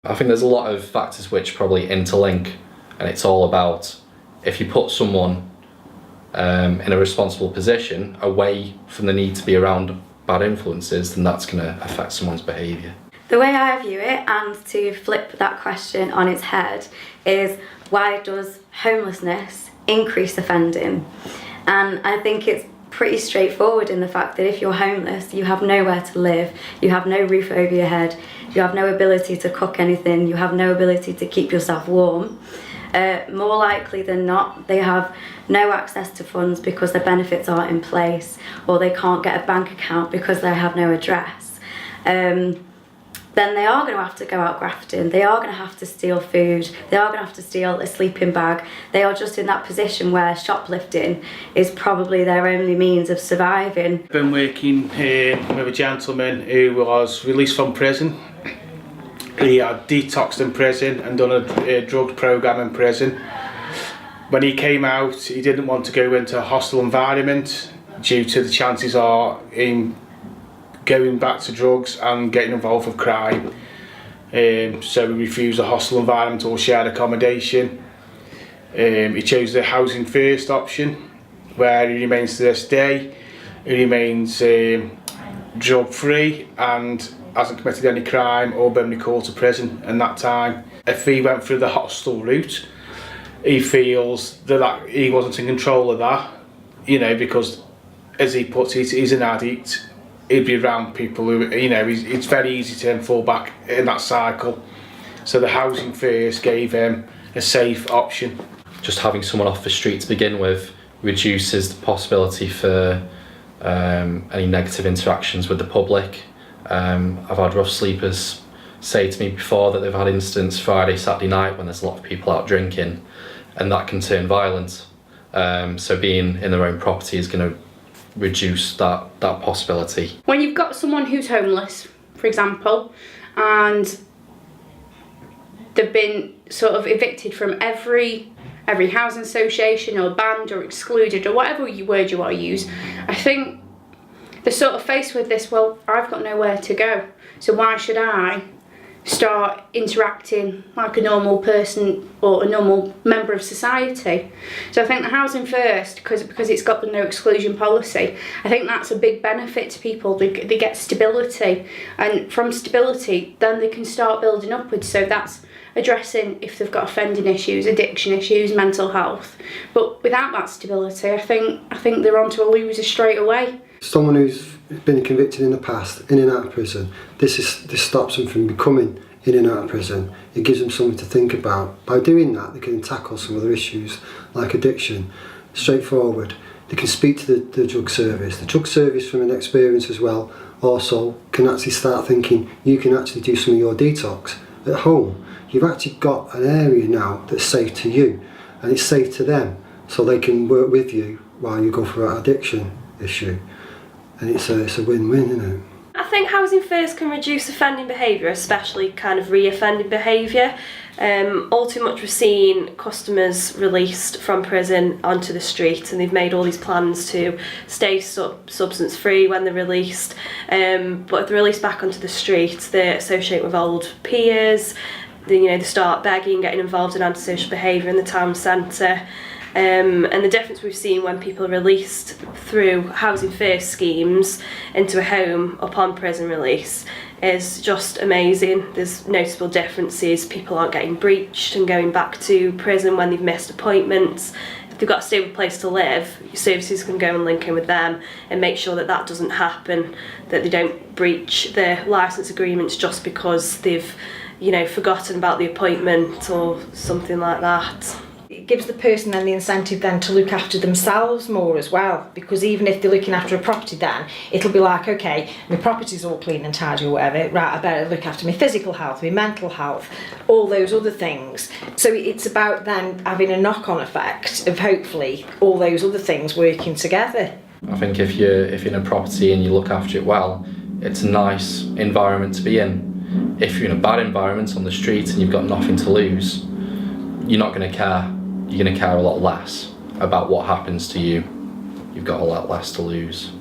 I think there's a lot of factors which probably interlink, and it's all about if you put someone in a responsible position away from the need to be around bad influences, then that's going to affect someone's behaviour. The way I view it, and to flip that question on its head, is why does homelessness increase offending? And I think it's pretty straightforward in the fact that if you're homeless, you have nowhere to live, you have no roof over your head, you have no ability to cook anything, you have no ability to keep yourself warm. More likely than not, they have no access to funds because their benefits aren't in place, or they can't get a bank account because they have no address. Then they are going to have to go out grafting, they are going to have to steal food, they are going to have to steal a sleeping bag. They are just in that position where shoplifting is probably their only means of surviving. I've been working with a gentleman who was released from prison. He had detoxed in prison and done a drug program in prison. When he came out, he didn't want to go into a hostile environment due to the chances are in going back to drugs and getting involved with crime. So he refused a hostile environment or shared accommodation. He chose the housing first option, where he remains to this day. He remains drug free and hasn't committed any crime or been recalled to prison in that time. If he went through the hostile route, he feels that he wasn't in control of that, you know, because as he puts it, he's an addict. He'd be around people who, you know, it's very easy to then fall back in that cycle. So the housing first gave him a safe option. Just having someone off the street to begin with reduces the possibility for any negative interactions with the public. I've had rough sleepers say to me before that they've had incidents Friday, Saturday night when there's a lot of people out drinking, and that can turn violent. So being in their own property is going to reduce that possibility. When you've got someone who's homeless, for example, and they've been sort of evicted from every housing association or banned or excluded or whatever word you want to use, I think they're sort of faced with this, well, I've got nowhere to go, so why should I start interacting like a normal person or a normal member of society? So I think the housing first, because it's got the no exclusion policy, I think that's a big benefit to people. They get stability, and from stability then they can start building upwards. So that's addressing if they've got offending issues, addiction issues, mental health. But without that stability, I think they're onto a loser straight away. Someone who's been convicted in the past, in and out of prison, this stops them from becoming in and out of prison. It gives them something to think about. By doing that, they can tackle some other issues like addiction, straightforward. They can speak to the drug service. The drug service, from an experience as well, also can actually start thinking you can actually do some of your detox at home. You've actually got an area now that's safe to you, and it's safe to them, so they can work with you while you go through that addiction issue. And it's a win-win, isn't it? I think housing first can reduce offending behaviour, especially kind of re-offending behaviour. All too much we're seeing customers released from prison onto the street, and they've made all these plans to stay substance free when they're released, but if they're released back onto the street, they associate with old peers, they start begging, getting involved in antisocial behaviour in the town centre. And the difference we've seen when people are released through housing first schemes into a home upon prison release is just amazing. There's noticeable differences. People aren't getting breached and going back to prison when they've missed appointments. If they've got a stable place to live, your services can go and link in with them and make sure that that doesn't happen, that they don't breach their licence agreements just because they've forgotten about the appointment or something like that. It gives the person then the incentive then to look after themselves more as well, because even if they're looking after a property, then it'll be like, okay, my property's all clean and tidy or whatever, right, I better look after my physical health, my mental health, all those other things. So it's about then having a knock-on effect of hopefully all those other things working together. I think if you're in a property and you look after it well, it's a nice environment to be in. If you're in a bad environment on the street and you've got nothing to lose, you're not going to care. You're going to care a lot less about what happens to you. You've got a lot less to lose.